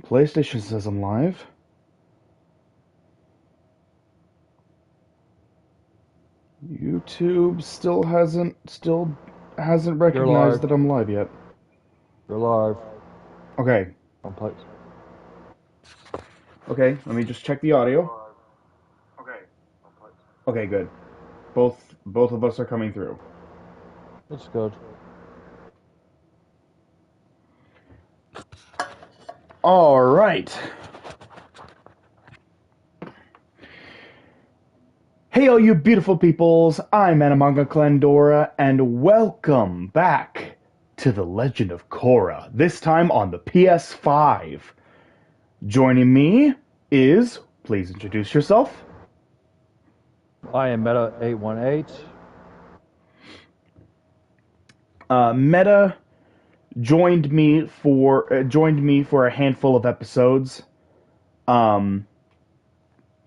PlayStation says I'm live. YouTube still hasn't You're recognized live. that I'm live yet. You're live. Okay. On play. Okay, let me just check the audio. Okay, good. Both of us are coming through. That's good. All right. Hey, all you beautiful peoples. I'm Animanga Clandora, and welcome back to The Legend of Korra. This time on the PS5. Joining me is, please introduce yourself. I am Meta 818. Meta joined me for a handful of episodes. Um,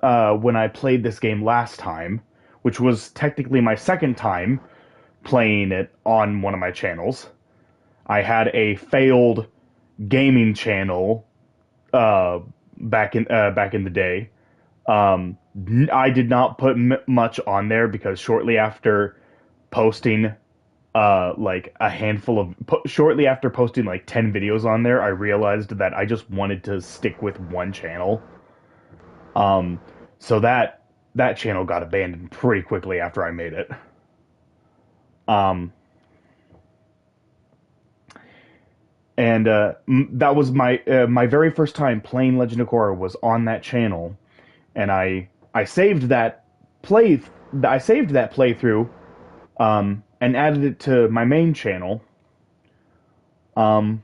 when I played this game last time, which was technically my second time playing it on one of my channels. I had a failed gaming channel uh, back in the day. Um, I did not put much on there because shortly after posting shortly after posting like 10 videos on there, I realized that I just wanted to stick with one channel. Um, so that channel got abandoned pretty quickly after I made it. Um, and that was my very first time playing Legend of Korra was on that channel, and I saved that play I saved that playthrough and added it to my main channel um,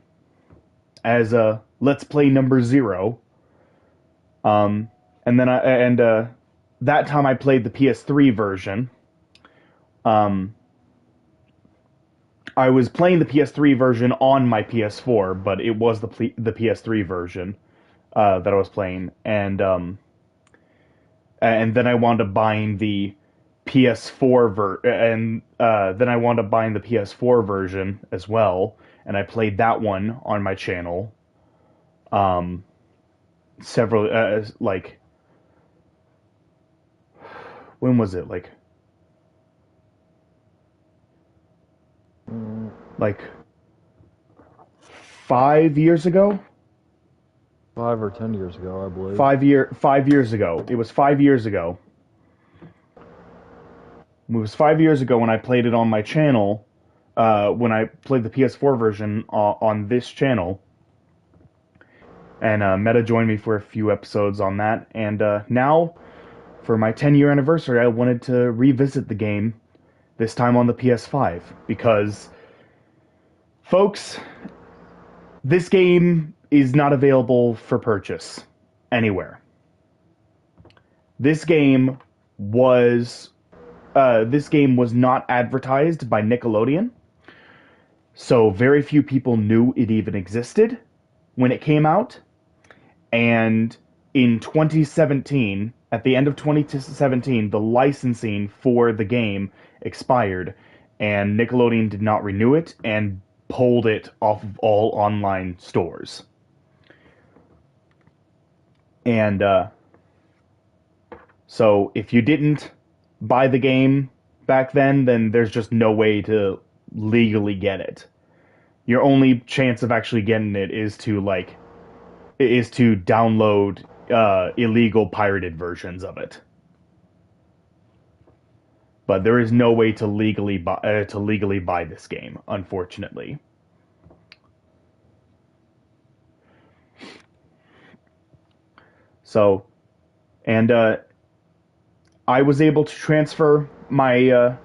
as a Let's Play number 0. Um, and then that time I played the PS3 version. Um, I was playing the PS3 version on my PS4, but it was the PS3 version that I was playing, and then I wound up buying the PS4 and then I wound up buying the PS4 version as well, and I played that one on my channel. Um, several like when was it Mm, like 5 years ago? 5 or 10 years ago, I believe. 5 years ago. It was 5 years ago. It was 5 years ago when I played it on my channel. When I played the PS4 version on this channel, and Meta joined me for a few episodes on that. And now, for my 10-year anniversary, I wanted to revisit the game. This time on the PS5 because, folks, this game is not available for purchase anywhere. This game was this game was not advertised by Nickelodeon, so very few people knew it even existed when it came out. And in 2017, at the end of 2017, the licensing for the game expired, and Nickelodeon did not renew it and pulled it off of all online stores. And so if you didn't buy the game back then there's just no way to legally get it. Your only chance of actually getting it is to download illegal pirated versions of it. But there is no way to legally buy this game, unfortunately. So, and I was able to transfer my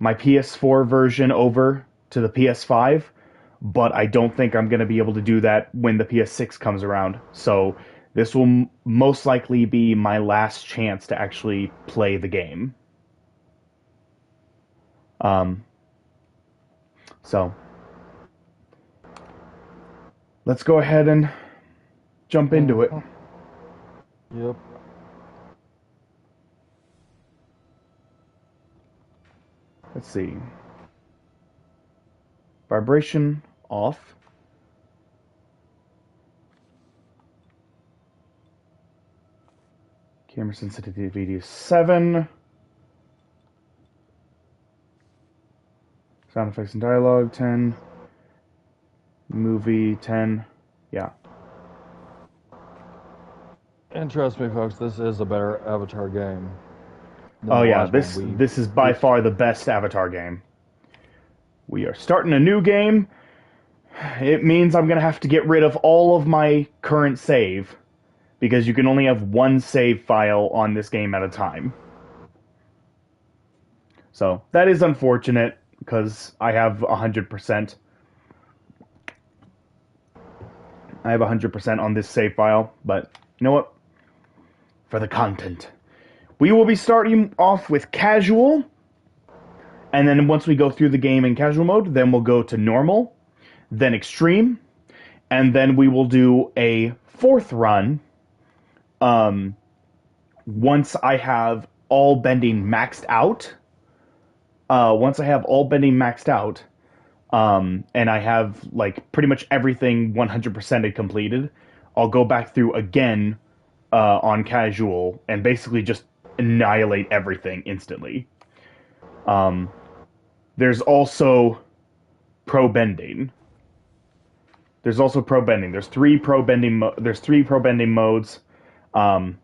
PS4 version over to the PS5, but I don't think I'm going to be able to do that when the PS6 comes around. So this will most likely be my last chance to actually play the game. Um, so let's go ahead and jump into it. Uh-huh. Yep. Let's see. Vibration off. Camera sensitivity is 7. Sound effects and dialogue 10. Movie 10. Yeah. And trust me, folks, this is a better Avatar game than Oh the yeah, last this one. this is by far the best Avatar game. We are starting a new game. It means I'm gonna have to get rid of all of my current save because you can only have one save file on this game at a time. So that is unfortunate because I have 100%. I have 100% on this save file, but you know what? For the content. We will be starting off with casual, and then once we go through the game in casual mode, then we'll go to normal, then extreme, and then we will do a fourth run once I have all bending maxed out. Once I have all bending maxed out, and I have like pretty much everything 100% completed, I'll go back through again on casual and basically just annihilate everything instantly. There's also pro bending. There's three pro bending. There's three pro bending modes, and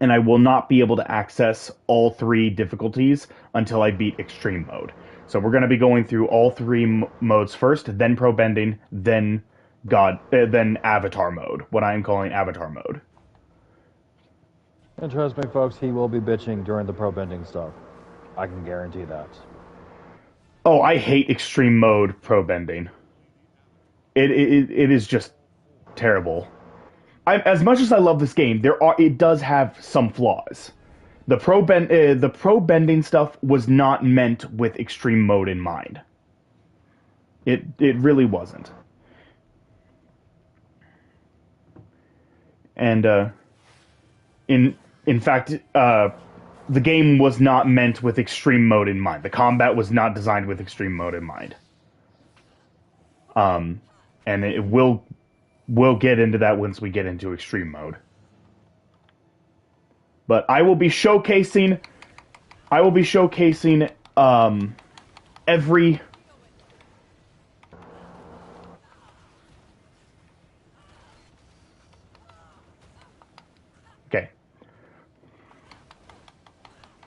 I will not be able to access all three difficulties until I beat extreme mode. So we're going to be going through all three modes first, then pro bending, then then avatar mode. What I am calling avatar mode. And trust me, folks, he will be bitching during the pro bending stuff. I can guarantee that. Oh, I hate extreme mode pro bending. It is just terrible. As much as I love this game, it does have some flaws. The pro bending stuff was not meant with extreme mode in mind. It really wasn't. And in fact, the game was not meant with extreme mode in mind. The combat was not designed with extreme mode in mind. And it we'll get into that once we get into extreme mode. But I will be showcasing every okay.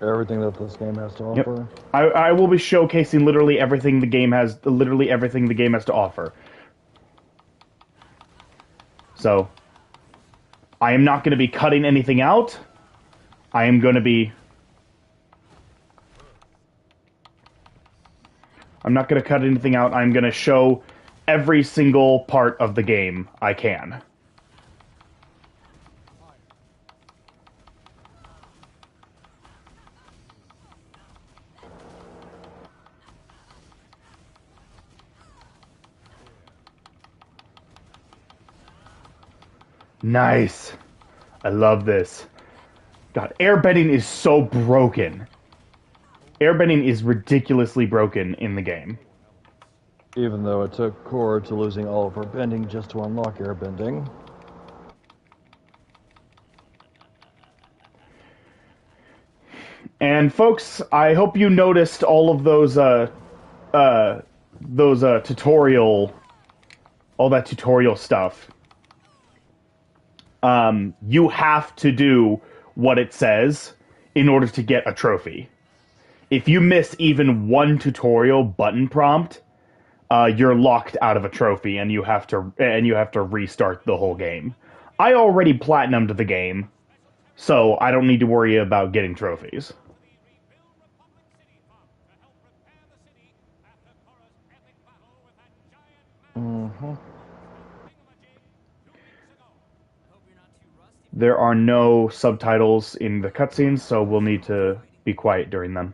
Everything that this game has to Yep. offer. I will be showcasing literally everything the game has to offer. So I am not going to be cutting anything out. I am going to be I'm not going to cut anything out. I'm going to show every single part of the game I can. Nice. I love this. God, airbending is so broken. Airbending is ridiculously broken in the game. Even though it took Korra to losing all of her bending just to unlock airbending. And folks, I hope you noticed all of those tutorial, all that tutorial stuff. You have to do what it says in order to get a trophy. If you miss even one tutorial button prompt, you're locked out of a trophy, and you have to restart the whole game. I already platinumed the game, so I don't need to worry about getting trophies. Mm-hmm. There are no subtitles in the cutscenes, so we'll need to be quiet during them.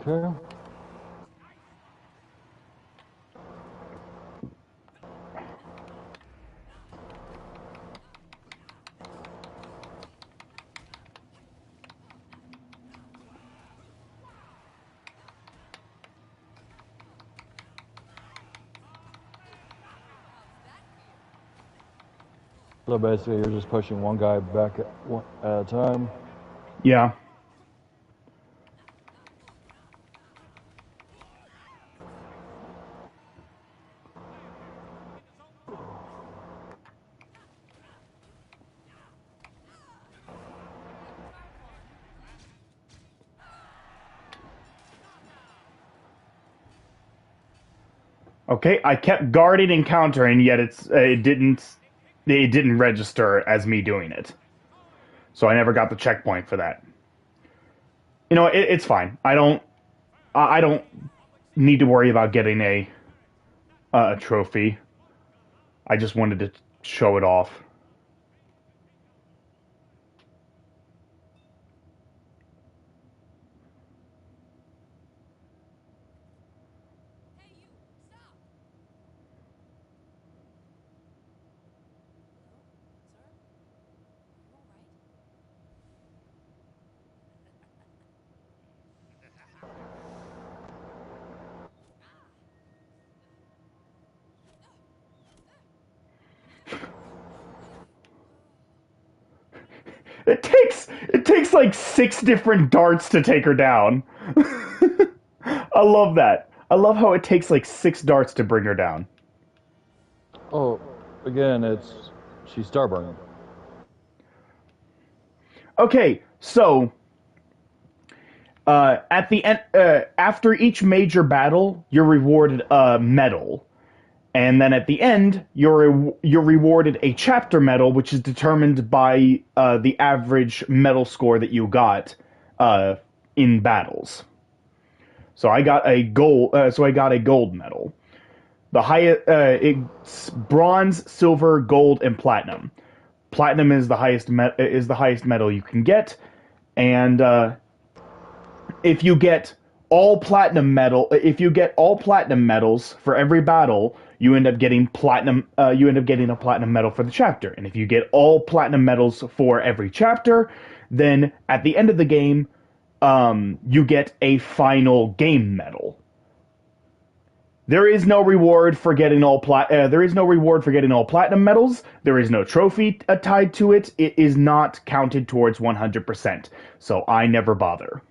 Okay. So basically, you're just pushing one guy back at a time. Yeah. Okay, I kept guarding and countering, yet it didn't register as me doing it. So I never got the checkpoint for that. You know, it's fine. I don't need to worry about getting a trophy. I just wanted to show it off. It takes like 6 different darts to take her down. I love that. I love how it takes like 6 darts to bring her down. Oh, again, she's starburning. Okay, so at the end, after each major battle, you're rewarded a medal, and then at the end, you're rewarded a chapter medal, which is determined by the average medal score that you got uh, in battles. So I got a gold. So I got a gold medal. The highest, it's bronze, silver, gold, and platinum. Platinum is the highest medal you can get, and if you get if you get all platinum medals for every battle, you end up getting platinum. You end up getting a platinum medal for the chapter, and if you get all platinum medals for every chapter, then at the end of the game, you get a final game medal. There is no reward for getting there is no reward for getting all platinum medals. There is no trophy tied to it. It is not counted towards 100%. So I never bother.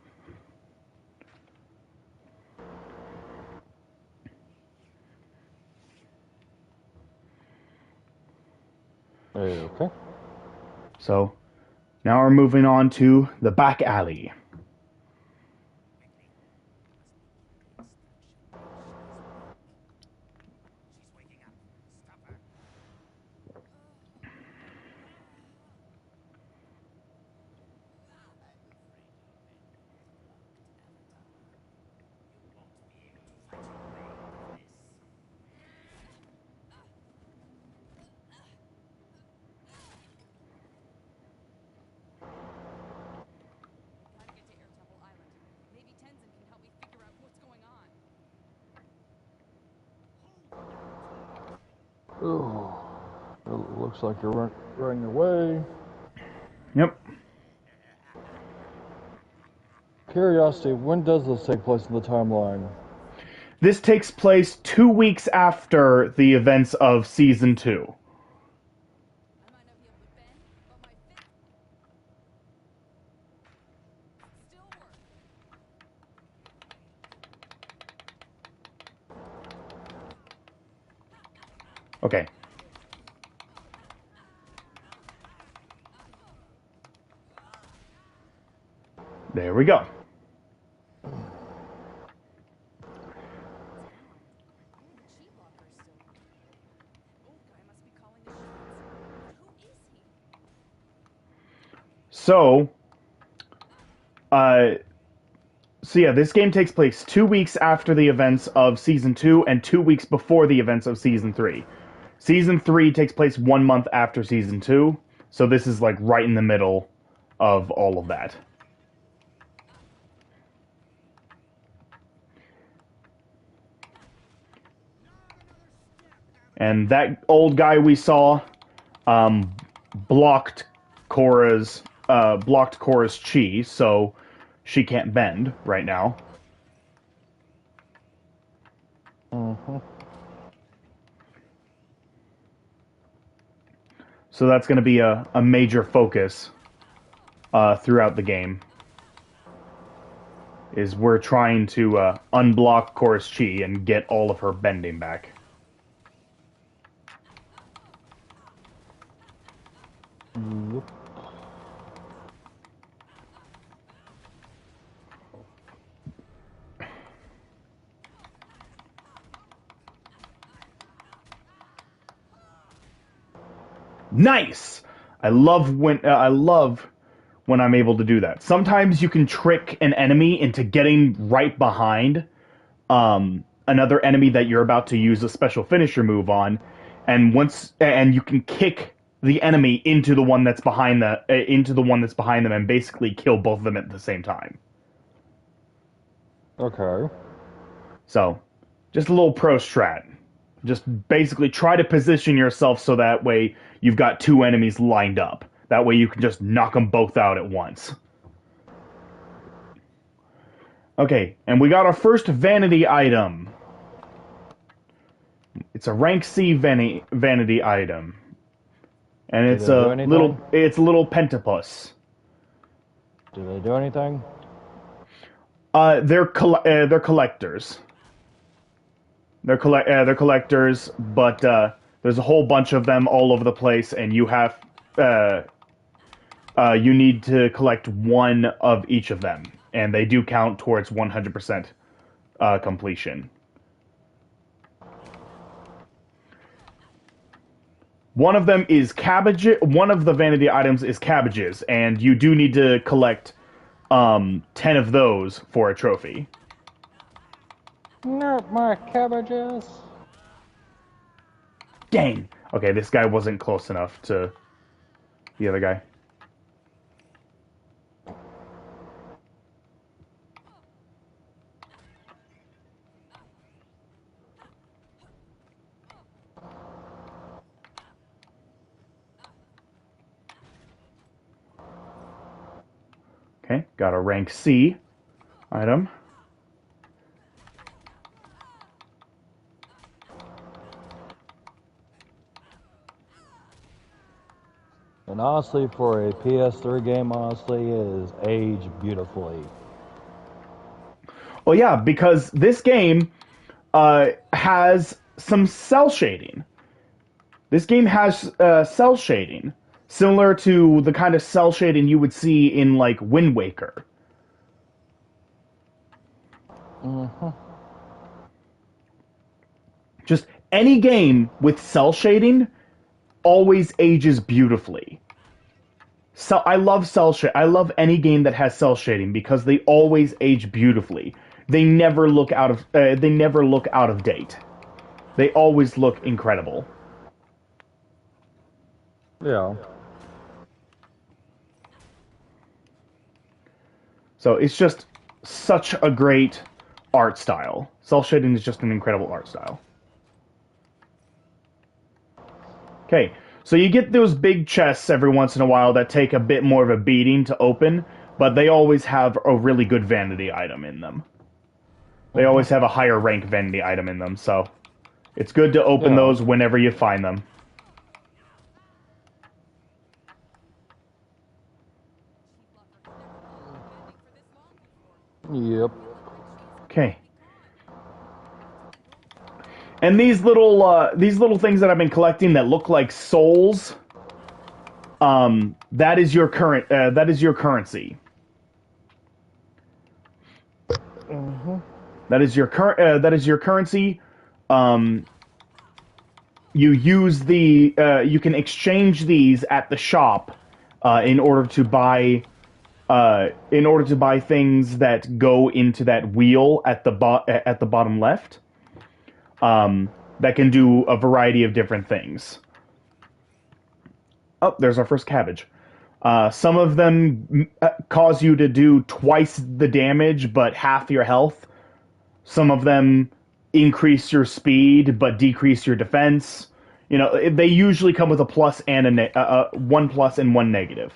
Okay. So now we're moving on to the back alley. Oh, it looks like you're running away. Yep. Curiosity, when does this take place in the timeline? This takes place 2 weeks after the events of season 2. Okay. There we go. So, uh, so yeah, this game takes place 2 weeks after the events of season 2 and 2 weeks before the events of season 3. Season 3 takes place 1 month after season 2, so this is like right in the middle of all of that. And that old guy we saw um, blocked Korra's chi, so she can't bend right now. Mm-hmm. So that's going to be a major focus throughout the game. Is we're trying to unblock Korra's chi and get all of her bending back. Yep. Nice. I love when I'm able to do that. Sometimes you can trick an enemy into getting right behind another enemy that you're about to use a special finisher move on, and you can kick the enemy into the one that's behind them and basically kill both of them at the same time. Okay. So, just a little pro strat. Just basically try to position yourself so that way you've got two enemies lined up. That way you can just knock them both out at once. Okay, and we got our first vanity item. It's a rank C vanity item, and Do it's they do a anything? little pentapus. Do they do anything? They're collectors. They're collectors, but there's a whole bunch of them all over the place, and uh, you need to collect one of each of them, and they do count towards 100% completion. One of them is cabbage. One of the vanity items is cabbages, and you do need to collect 10 of those for a trophy. Not my cabbages. Dang. Okay, this guy wasn't close enough to the other guy. Okay, got a rank C item. And honestly, for a PS3 game, honestly, it is aged beautifully. Oh yeah, because this game has some cell shading. This game has cell shading, similar to the kind of cell shading you would see in like Wind Waker. Mm-hmm. Just any game with cell shading always ages beautifully. So I love I love any game that has cell shading because they always age beautifully. They never look out of date. They always look incredible. Yeah. So it's just such a great art style. Cell shading is just an incredible art style. Okay, so you get those big chests every once in a while that take a bit more of a beating to open, but they always have a really good vanity item in them. They Mm-hmm. always have a higher rank vanity item in them, so it's good to open Yeah. those whenever you find them. Yep. Okay. And these little things that I've been collecting that look like souls, that is your currency. Mm-hmm. That is your currency. Um, you can exchange these at the shop in order to buy things that go into that wheel at at the bottom left. That can do a variety of different things. Oh, there's our first cabbage. Some of them cause you to do twice the damage but half your health. Some of them increase your speed but decrease your defense. You know, they usually come with a plus and one plus and one negative.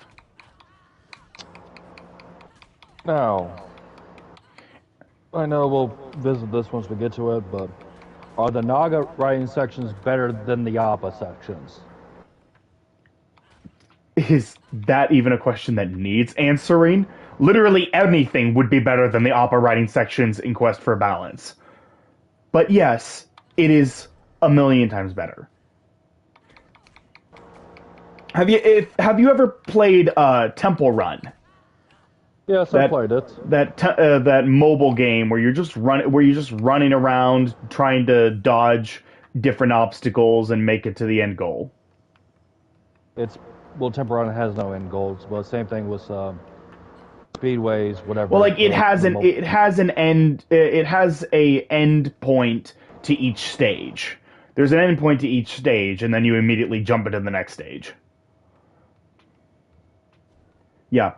Now, I know we'll visit this once we get to it, but are the Naga writing sections better than the Appa sections? Is that even a question that needs answering? Literally anything would be better than the Appa writing sections in Quest for Balance. But yes, it is a million times better. Have you ever played Temple Run? Yes, I played it. That mobile game where you're just running around trying to dodge different obstacles and make it to the end goal. It's well, Temple Run has no end goals, but same thing with speedways, whatever. Well, like it has a end point to each stage. There's an end point to each stage, and then you immediately jump into the next stage. Yeah,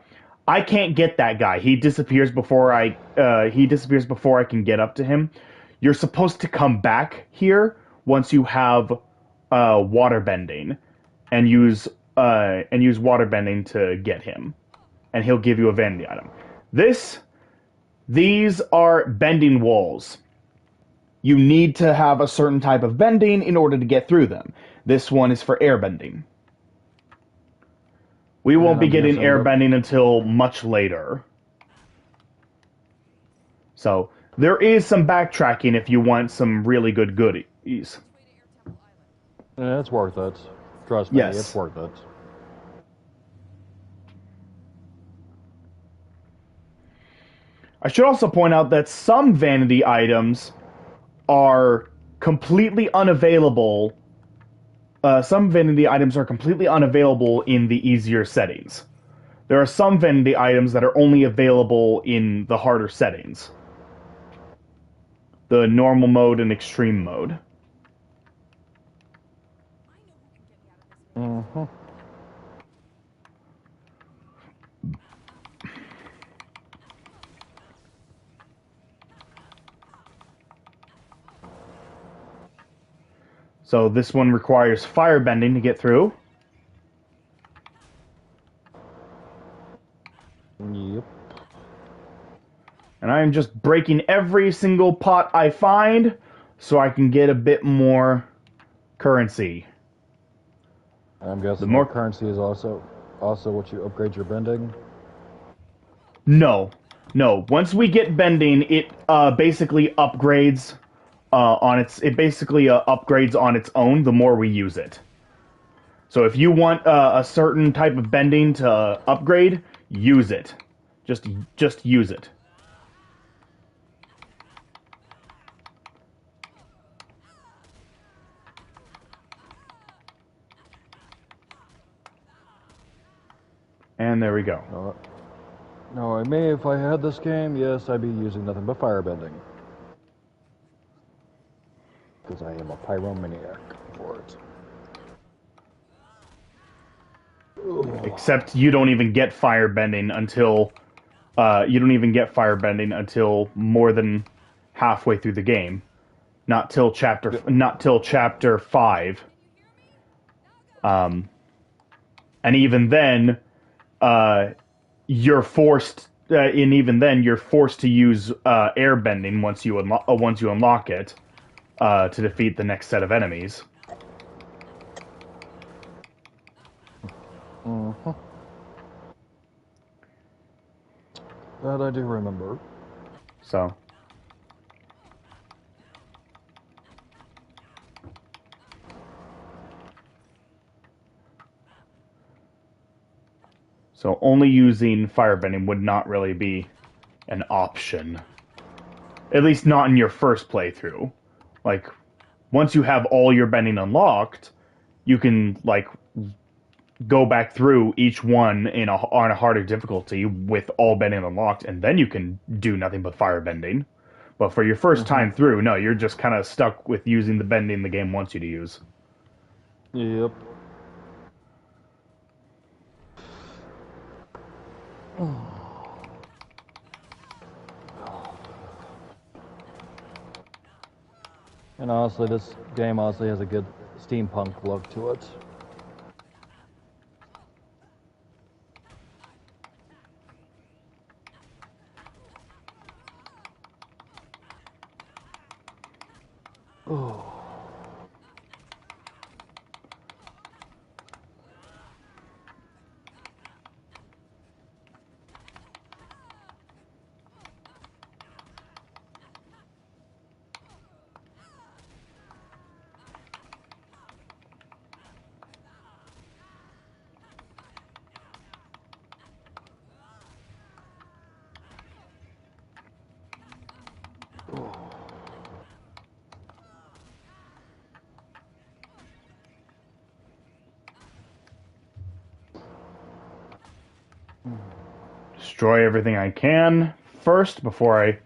I can't get that guy. He disappears before I can get up to him. You're supposed to come back here once you have water bending, and use water bending to get him, and he'll give you a vanity item. These are bending walls. You need to have a certain type of bending in order to get through them. This one is for air bending. We won't be getting air bending until much later. So, there is some backtracking if you want some really good goodies. Yeah, it's worth it. Trust me, yes. It's worth it. I should also point out that some vanity items are completely unavailable. Some vanity items are completely unavailable in the easier settings. There are some vanity items that are only available in the harder settings. The normal mode and extreme mode. Mm-hmm. So this one requires firebending to get through. Yep. And I am just breaking every single pot I find so I can get a bit more currency. I'm guessing the more currency is also what you upgrade your bending? No. Once we get bending, it basically upgrades upgrades on its own the more we use it. So if you want a certain type of bending to upgrade, use it. Just use it. And there we go. No, I may if I had this game, yes, I'd be using nothing but firebending. Because I am a pyromaniac for it. Except you don't even get firebending until more than halfway through the game. Not till chapter 5. And even then, you're forced to use airbending once you unlock it to defeat the next set of enemies. Mm-hmm. That I do remember. So only using firebending would not really be an option. At least not in your first playthrough. Like, once you have all your bending unlocked, you can, like, go back through each one on a harder difficulty with all bending unlocked, and then you can do nothing but firebending. But for your first time through, no, you're just kind of stuck with using the bending the game wants you to use. Yep. And honestly, this game has a good steampunk look to it. Oh. Destroy everything I can first before I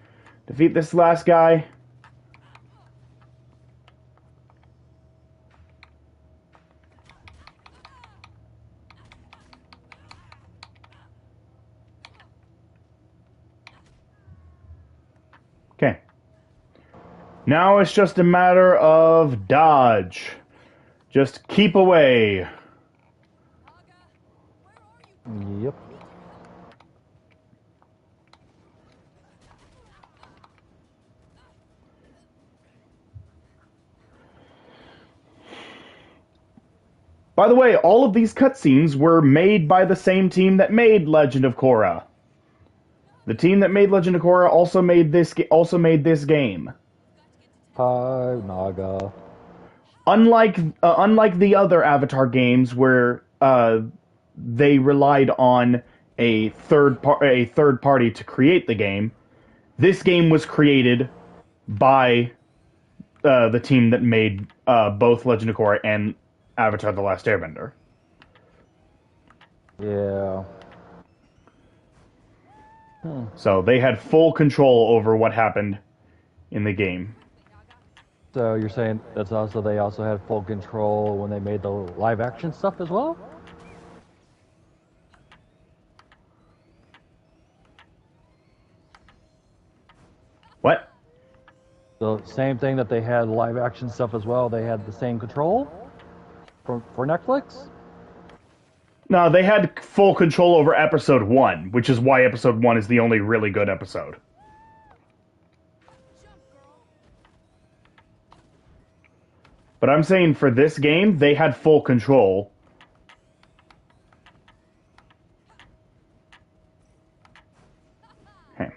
defeat this last guy. Okay. Now it's just a matter of dodge. Just keep away. Yep. By the way, all of these cutscenes were made by the same team that made Legend of Korra. The team that made Legend of Korra also made this game. Hi, Naga. Unlike the other Avatar games where they relied on a third party to create the game, this game was created by the team that made both Legend of Korra and Avatar: The Last Airbender. Yeah. So they had full control over what happened in the game. So you're saying that's also they also had full control when they made the live action stuff as well? What? The same thing that they had live action stuff as well. They had the same control for Netflix. No, they had full control over episode 1, which is why episode 1 is the only really good episode. But I'm saying for this game, they had full control. Okay.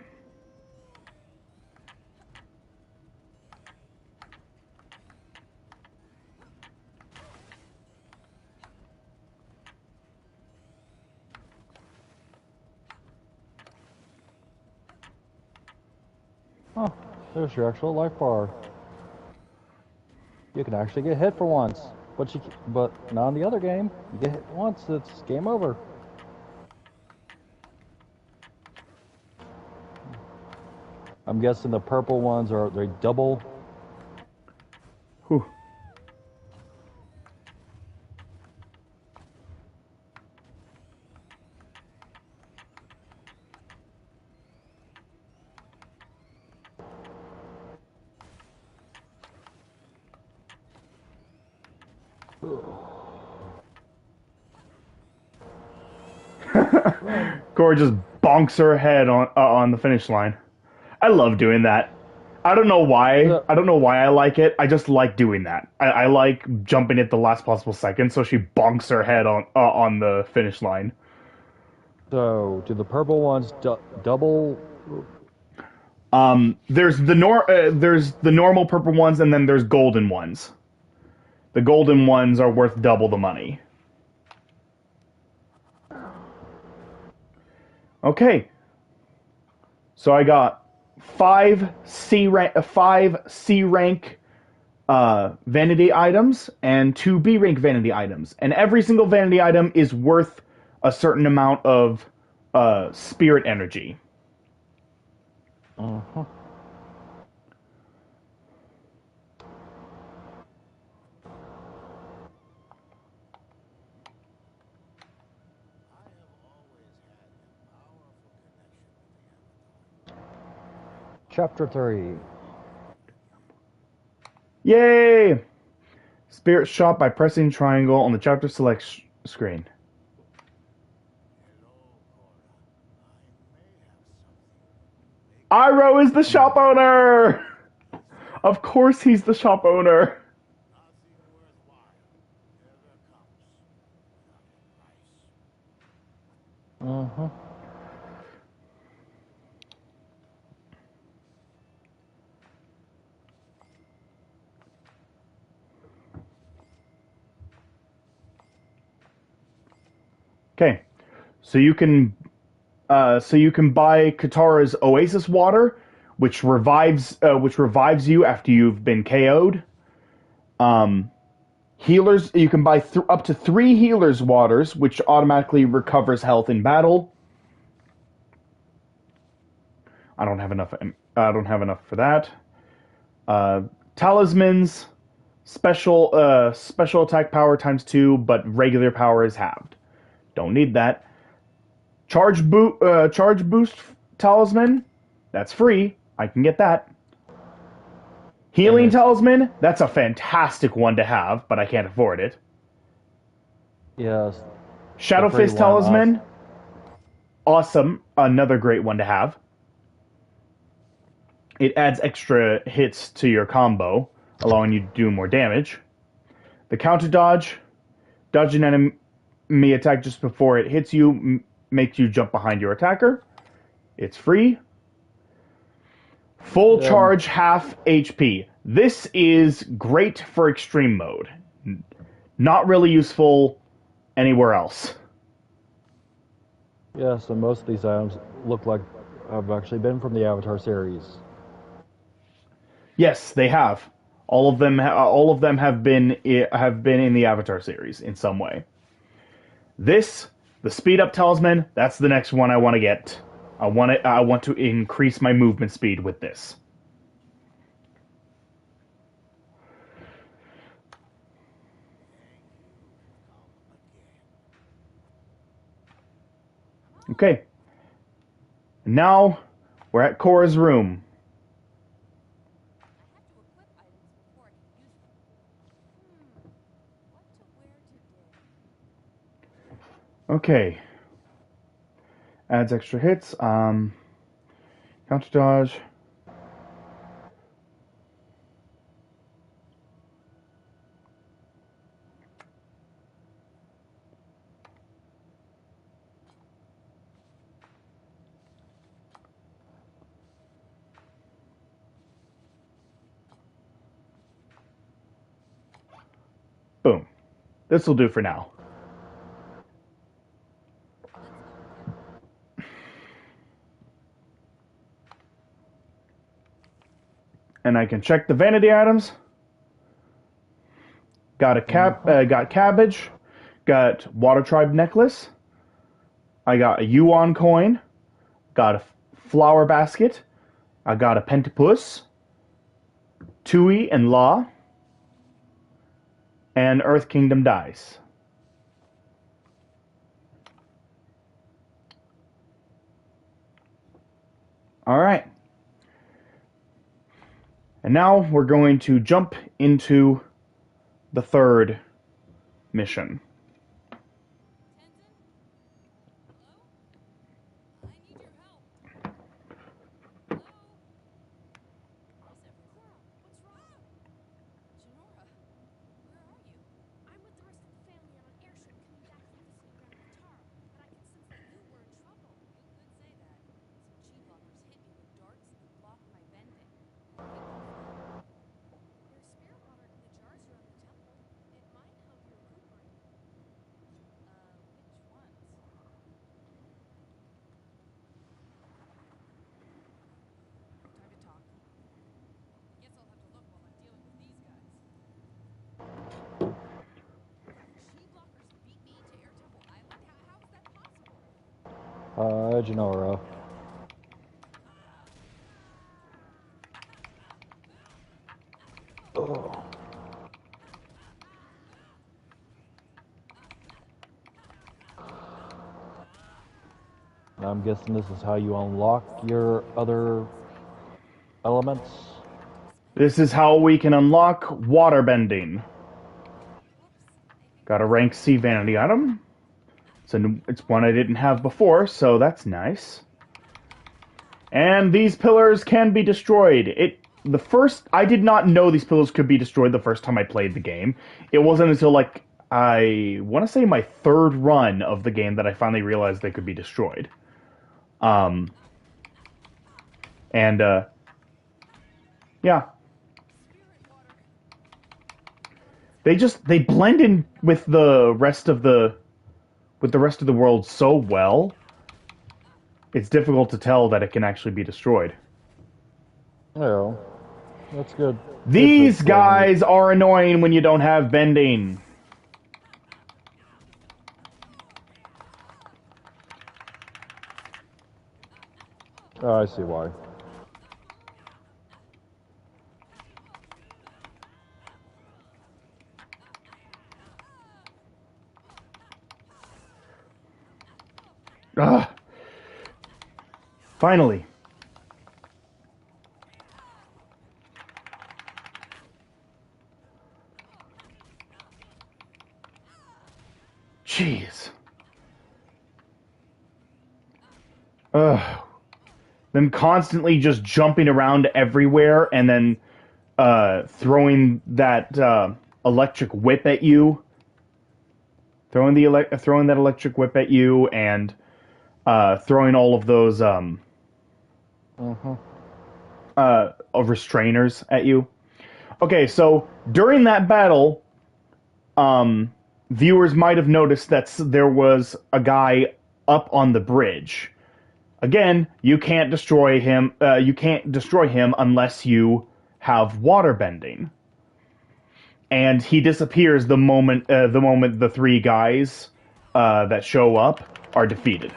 Oh, there's your actual life bar. You can actually get hit for once, but not in the other game. You get hit once, it's game over. I'm guessing the purple ones are they double. Whew. Korra just bonks her head on the finish line. I love doing that. I don't know why. I don't know why I like it. I just like doing that. I like jumping at the last possible second, so she bonks her head on the finish line. So, do the purple ones double? There's the normal purple ones, and then there's golden ones. The golden ones are worth double the money. Okay. So I got five C rank vanity items and 2 B rank vanity items, and every single vanity item is worth a certain amount of spirit energy. Uh-huh. Chapter 3. Yay! Spirit shot by pressing triangle on the chapter select screen. Iroh is the shop owner! Of course he's the shop owner. Mm-hmm. Okay, so you can buy Katara's Oasis water, which revives you after you've been KO'd. Healers, you can buy up to 3 healers waters, which automatically recovers health in battle. I don't have enough. I don't have enough for that. Talismans, special attack power ×2, but regular power is halved. Don't need that. Charge boost talisman, that's free. I can get that. Healing talisman, that's a fantastic one to have, but I can't afford it. Yes. Shadow Fist talisman, awesome, another great one to have. It adds extra hits to your combo, allowing you to do more damage. The counter dodge, dodge an enemy attack just before it hits you, makes you jump behind your attacker. It's free. Full charge, half HP. This is great for extreme mode. Not really useful anywhere else. Yeah, so most of these items look like have actually been from the Avatar series. Yes, they have. All of them have been in the Avatar series in some way. This, the speed up talisman, that's the next one I want to get. I want to increase my movement speed with this. Okay. Now we're at Korra's room. Okay. Adds extra hits. Counter dodge. Boom. This will do for now. And I can check the vanity items. Got got cabbage. Got water tribe necklace. I got a yuan coin. Got a flower basket. I got a pentapus. Tui and Law. And Earth Kingdom dice. All right. And now we're going to jump into the third mission. Genora. Oh. I'm guessing this is how you unlock your other elements. This is how we can unlock waterbending. Got a rank C vanity item. It's one I didn't have before, so that's nice. And these pillars can be destroyed. I did not know these pillars could be destroyed the first time I played the game. It wasn't until like I want to say my third run of the game that I finally realized they could be destroyed. Um, and yeah, they blend in with the rest of the world so well. It's difficult to tell that it can actually be destroyed. Yeah, that's good. These guys are annoying when you don't have bending. Oh, I see why. Ugh. Finally. Jeez. Ugh. Them constantly just jumping around everywhere and then throwing that electric whip at you. Throwing that electric whip at you and throwing all of those restrainers at you. Okay, so during that battle, viewers might have noticed that there was a guy up on the bridge. Again, you can't destroy him. You can't destroy him unless you have water bending. And he disappears the moment the three guys that show up are defeated.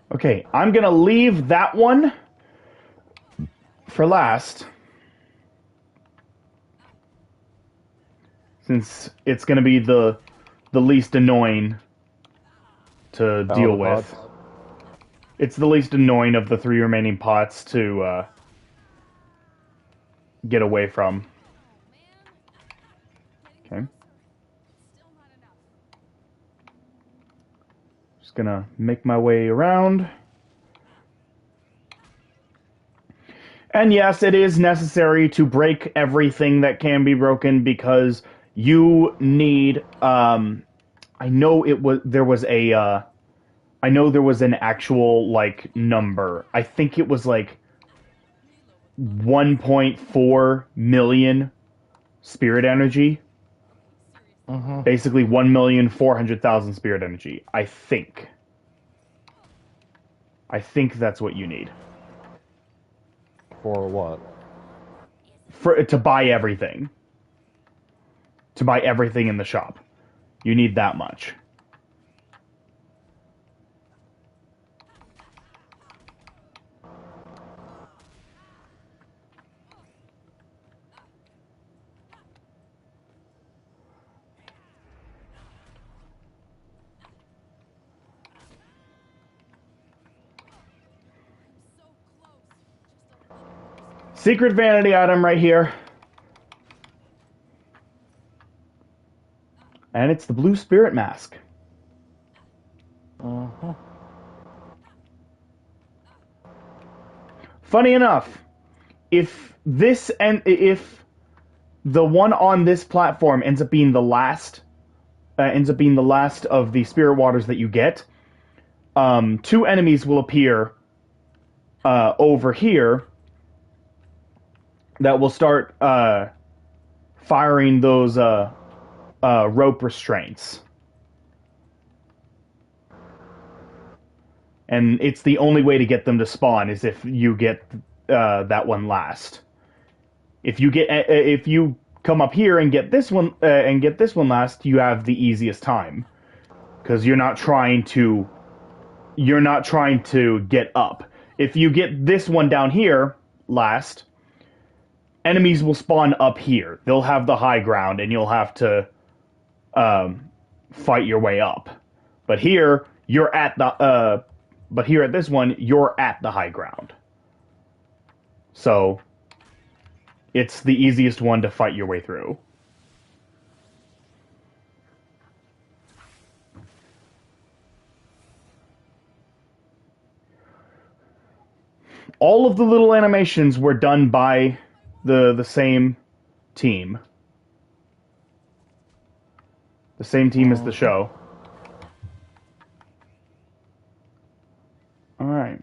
Okay, I'm gonna leave that one for last, since it's gonna be the least annoying to deal with. Pots. It's the least annoying of the three remaining pots to get away from. Okay. Just gonna make my way around. And yes, it is necessary to break everything that can be broken because you need. I know there was an actual like number. I think it was like 1.4 million spirit energy. Basically 1,400,000 spirit energy. I think that's what you need. For what? To buy everything. To buy everything in the shop. You need that much. Secret vanity item right here. And it's the blue spirit mask. Funny enough, if the one on this platform ends up being the last of the spirit waters that you get, two enemies will appear over here that will start firing those rope restraints. And it's the only way to get them to spawn is if you get that one last. If you come up here and get this one last, you have the easiest time because you're not trying to get up. If you get this one down here last, enemies will spawn up here. They'll have the high ground, and you'll have to fight your way up. But here you're at the but here at this one you're at the high ground. So it's the easiest one to fight your way through. All of the little animations were done by the same team. The same team as the show. All right.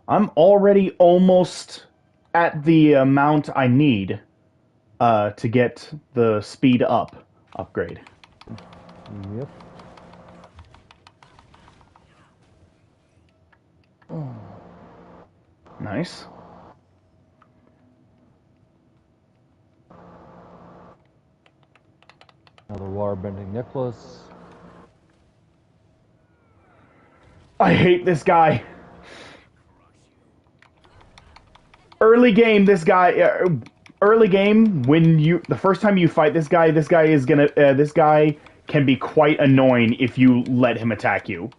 I'm already almost at the amount I need to get the speed up upgrade. Yep. Nice. Another water-bending necklace. I hate this guy. Early game, this guy. Early game, when the first time you fight this guy is gonna. This guy can be quite annoying if you let him attack you.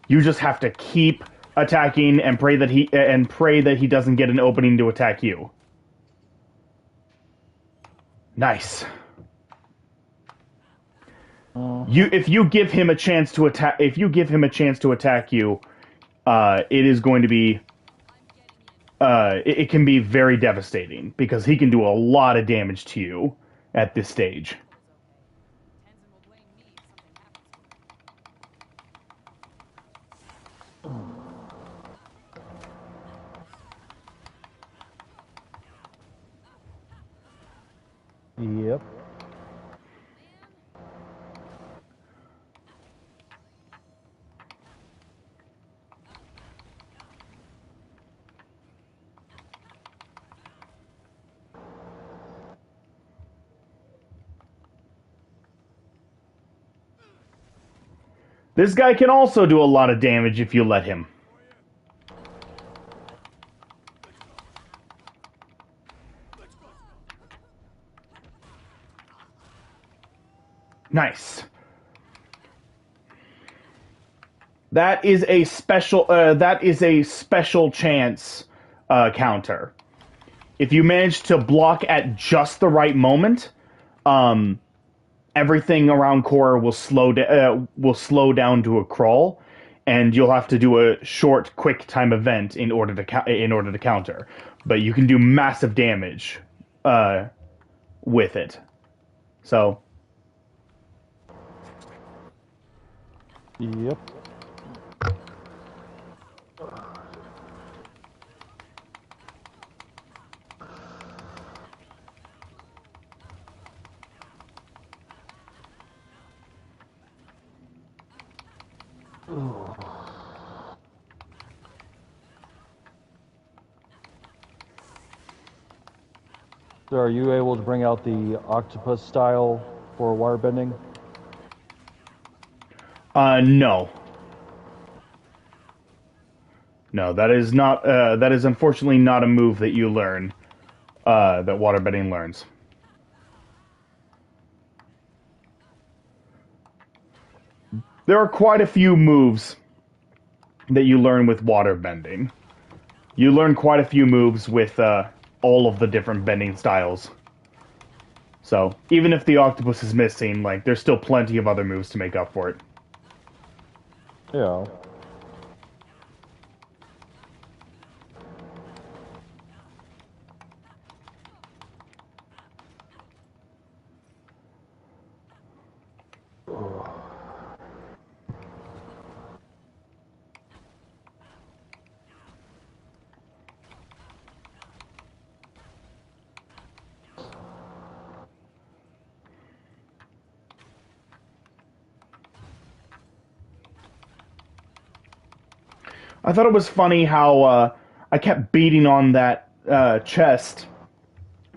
You just have to keep attacking and pray that he doesn't get an opening to attack you. Nice. If you give him a chance to attack you, it is going to be it can be very devastating because he can do a lot of damage to you at this stage. Yep. This guy can also do a lot of damage if you let him. Nice. That is a special. That is a special chance counter. If you manage to block at just the right moment, everything around Korra will slow down to a crawl, and you'll have to do a short, quick time event in order to counter. But you can do massive damage with it. So. Yep. So are you able to bring out the octopus style for waterbending? No. No, that is not. That is unfortunately not a move that you learn. That waterbending learns. There are quite a few moves that you learn with waterbending. You learn quite a few moves with all of the different bending styles. So even if the octopus is missing, like there's still plenty of other moves to make up for it. Yeah. I thought it was funny how I kept beating on that chest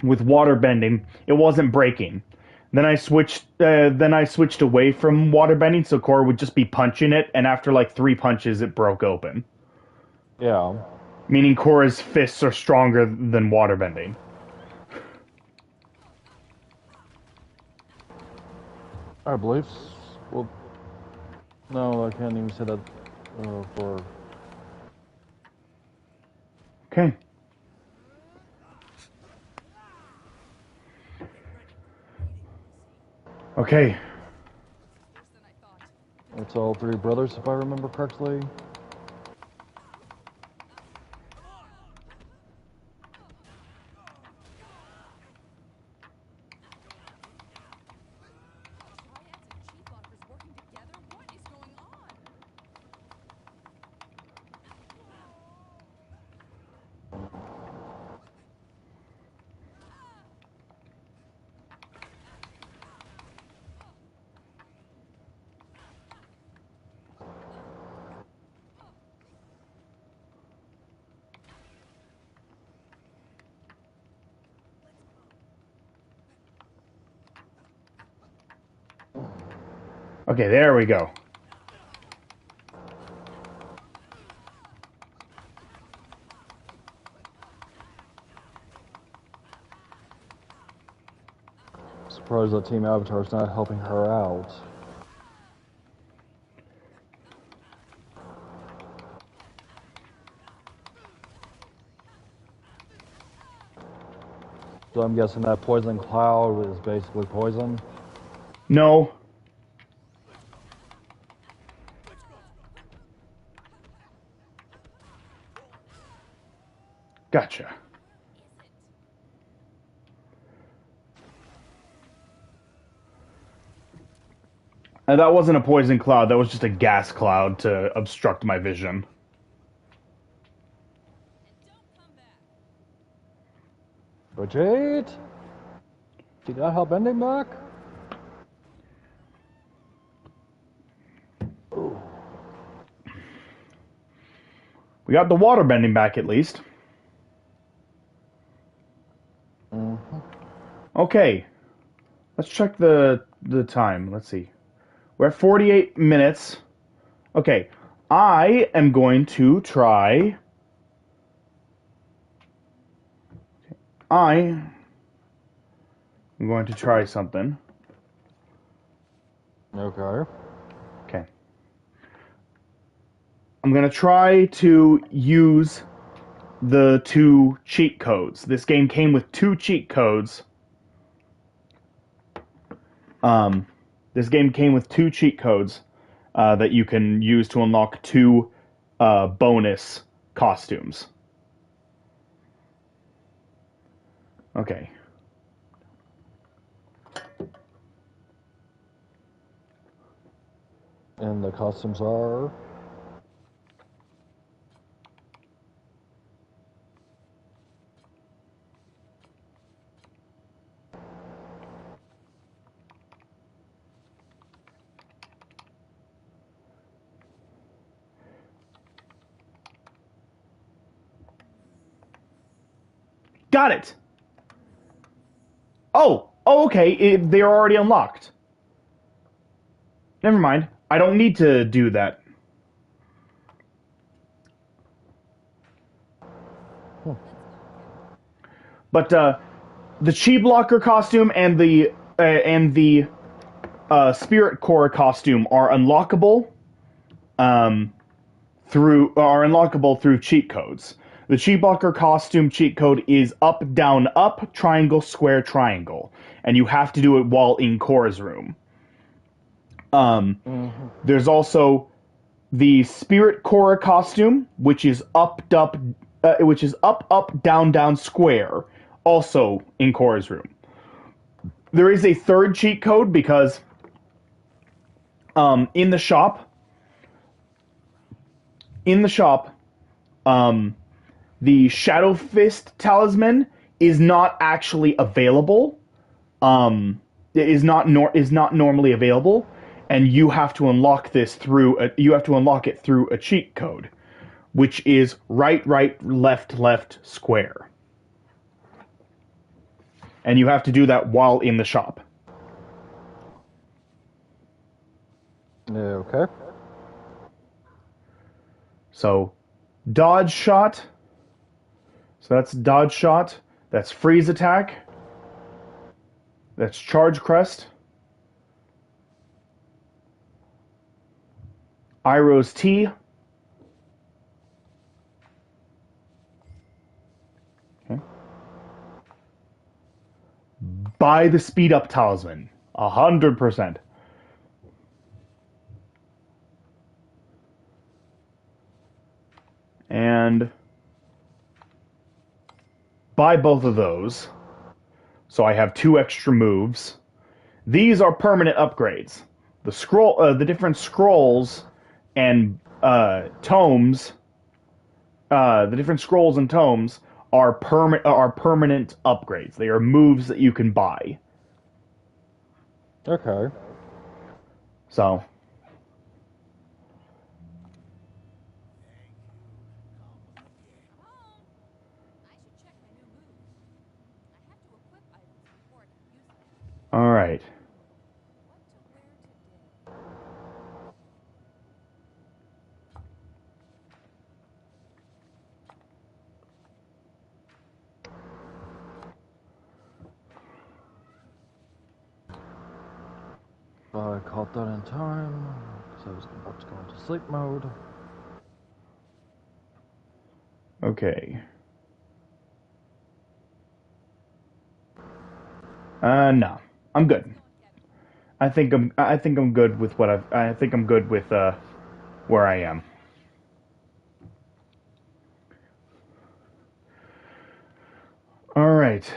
with water bending. It wasn't breaking. Then I switched. Then I switched away from water bending, so Korra would just be punching it, and after like 3 punches, it broke open. Yeah. meaning Korra's fists are stronger than waterbending. I believe. Well, no, I can't even say that for. Okay. Okay. It's all three brothers, if I remember correctly. Okay, there we go. Surprised that Team Avatar's not helping her out. So I'm guessing that poison cloud is basically poison. No. Gotcha. And that wasn't a poison cloud, that was just a gas cloud to obstruct my vision. But Jade, she got help ending back. We got the water bending back at least. Mm-hmm. Okay. Let's check the time. Let's see. We're at 48 minutes. Okay. I am going to try. I'm going to try something. Okay. Okay. I'm going to try to use the two cheat codes. This game came with two cheat codes. Um, this game came with two cheat codes that you can use to unlock two bonus costumes. Okay. And the costumes are. Got it! Oh, okay. They're already unlocked. Never mind. I don't need to do that. But the Chi Blocker costume and the Spirit Core costume are unlockable through cheat codes. The Chi Blocker costume cheat code is up, down, up, triangle, square, triangle, and you have to do it while in Korra's room. Mm-hmm. There's also the Spirit Korra costume, which is up, down, down, square, also in Korra's room. There is a third cheat code because in the shop, in the shop, um, the Shadow Fist talisman is not actually available. Is not normally available, and you have to unlock it through a cheat code, which is right, right, left, left, square, and you have to do that while in the shop. Okay. So, dodge shot, So that's dodge shot. That's freeze attack. That's charge crest. Iroh's T. Okay. Buy the speed up talisman. 100%. And buy both of those. So I have 2 extra moves. These are permanent upgrades. The different scrolls and tomes, the different scrolls and tomes are permanent upgrades. They are moves that you can buy. Okay. So all right. I caught that in time, because I was about to go into sleep mode. Okay. No, I'm good. I think I'm good with I think I'm good with where I am. All right.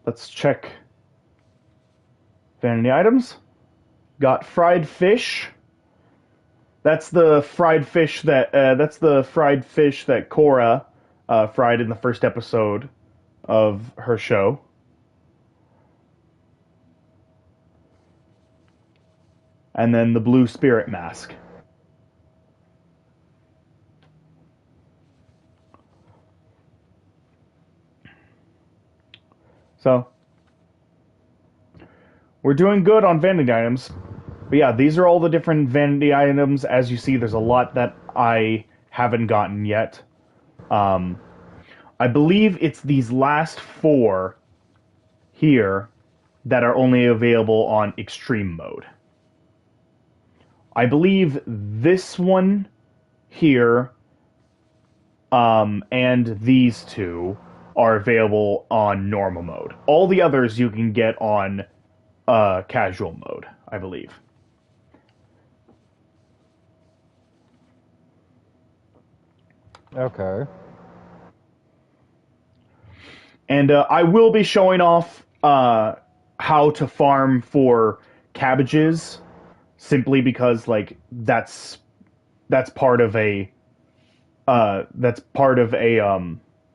Let's check vanity items. Got fried fish. That's the fried fish that Korra fried in the first episode of her show. And then the blue spirit mask. So we're doing good on vanity items. But yeah, these are all the different vanity items. As you see, there's a lot that I haven't gotten yet. Um, I believe it's these last 4 here that are only available on extreme mode. I believe this one here and these 2 are available on normal mode. All the others you can get on casual mode, I believe. Okay. And I will be showing off how to farm for cabbages, simply because like that's part of a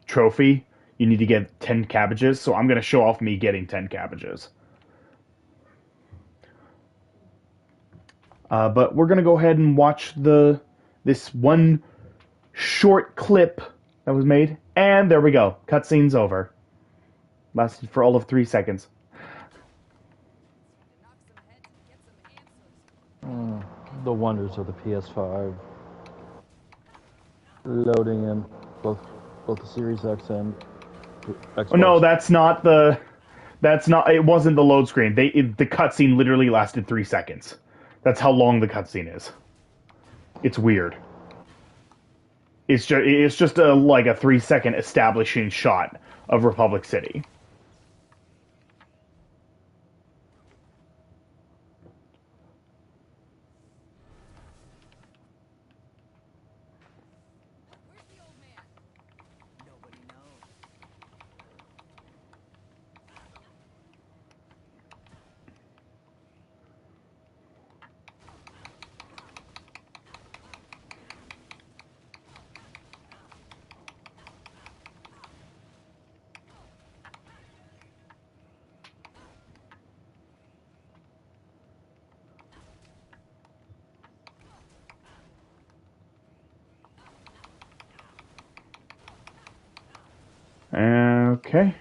trophy. You need to get 10 cabbages, so I'm gonna show off me getting 10 cabbages. But we're gonna go ahead and watch this one short clip that was made, and there we go. Cutscene's over. Lasted for all of 3 seconds. The wonders of the PS5. Loading in both the Series X and Oh no, Xbox. that's not the. That's not. It wasn't the load screen. The cutscene literally lasted 3 seconds. That's how long the cutscene is. It's weird. It's just a like a 3 second establishing shot of Republic City. Okay.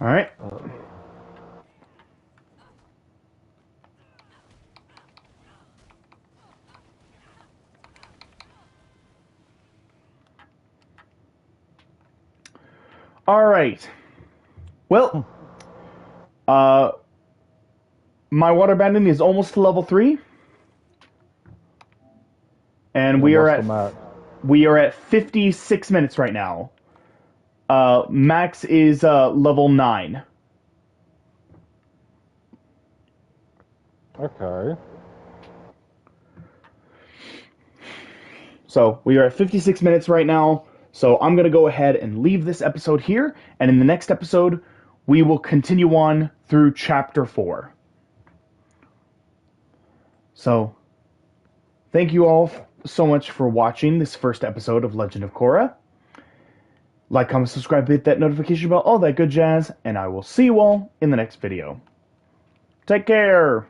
All right. All right. Well, uh, my water bending is almost to level 3, and And what's the max? we are at 56 minutes right now. Max is level 9. Okay. So we are at 56 minutes right now. So I'm going to go ahead and leave this episode here. And in the next episode, we will continue on through chapter 4. So thank you all so much for watching this first episode of Legend of Korra. Like, comment, subscribe, hit that notification bell, all that good jazz. And I will see you all in the next video. Take care!